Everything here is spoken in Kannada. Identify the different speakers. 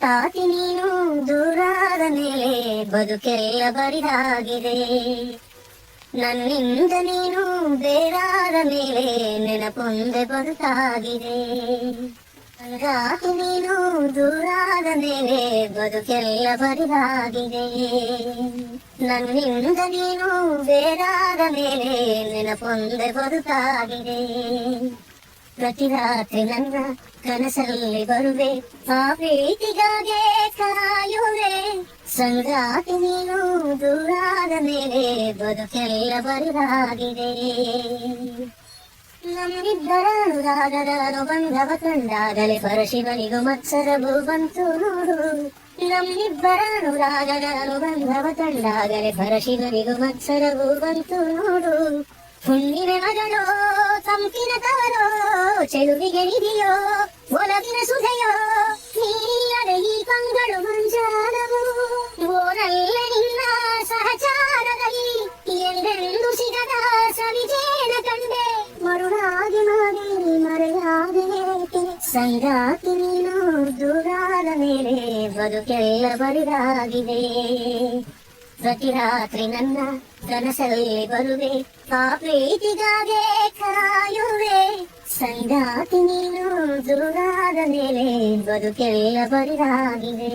Speaker 1: ತಾತಿ ನೀನು ದೂರಾದ ಮೇಲೆ ಬದುಕೆಲ್ಲ ಬರಿದಾಗಿದೆ. ನನ್ನಿಂದ ನೀನು ಬೇರಾದ ಮೇಲೆ ನೆನಪೊಂದೆ ಬದುಕಾಗಿದೆ. ರಾತು ನೀನು ದೂರಾದ ಮೇಲೆ ಬದುಕೆಲ್ಲ ಬರಿದಾಗಿದೆ. ನನ್ನಿಂದ ನೀನು ಬೇರಾದ ಮೇಲೆ ನೆನಪೊಂದೆ ಬದುಕಾಗಿದೆ. ಪ್ರತಿ ರಾತ್ರಿ ನನ್ನ ಕನಸಲ್ಲಿ ಬರುವೆ, ಆ ಪ್ರೀತಿಗಾಗೆ ಕಾಯುವೆ. ಸಂಗಾತಿ ನೀನು ದೂರಾದ ಮೇಲೆ ಬದುಕೆಲ್ಲ ಬರಿದಾಗಿದೆ. ನಮ್ಮಿಬ್ಬರ ಅನುರಾಗದ ಅನುಬಂಧವ ಕಂಡಾಗಲೇ ಪರಶಿವನಿಗೂ ಮತ್ಸರವು ಬಂತು ನೋಡು. ನಮ್ಮಿಬ್ಬರ ಅನುರಾಗದ ಅನುಬಂಧವ ಕಂಡಾಗಲೇ ಪರಶಿವನಿಗೂ ಮತ್ಸರವು ಬಂತು ನೋಡು. ಹುಣ್ಣಿಮೆ ಮಗಳೋ ತಂಪಿನ ತವರೋ, ಚೆಲುವಿಗೆ ನಿಧಿಯೋ ಒಲಗಿನ ಸುಧೆಯೋ, ನೀರಿಲ್ಲದೆ ಈ ಕಂಗಳು ಮಂಜಾಲವು. ಓರಲ್ಲ ನಿನ್ನ ಸಹಚಾರದಲ್ಲಿ ಎಂದೆಂದು ಸಿಗದ ಸವಿಜೇನ ಕಂಡೆ. ಮರುಳಾಗಿ ಮಾಡಿ ಮರೆಯಾದೆ ಏಕೆ, ಸಂಗಾತಿ ನೀನು ದೂರಾದ ಮೇಲೆ ಬದುಕೆಲ್ಲ ಬರಿದಾಗಿದೆ. ಪ್ರತಿ ರಾತ್ರಿ ನನ್ನ ಕನಸಲ್ಲಿ ಬರುವೆ, ಆ ಪ್ರೀತಿಗಾಗೆ ಕಾಯುವೆ. ಸಂಗಾತಿ ನೀನು ದೂರಾದ ಮೇಲೆ ಬದುಕೆಲ್ಲ ಬರಿದಾಗಿದೆ.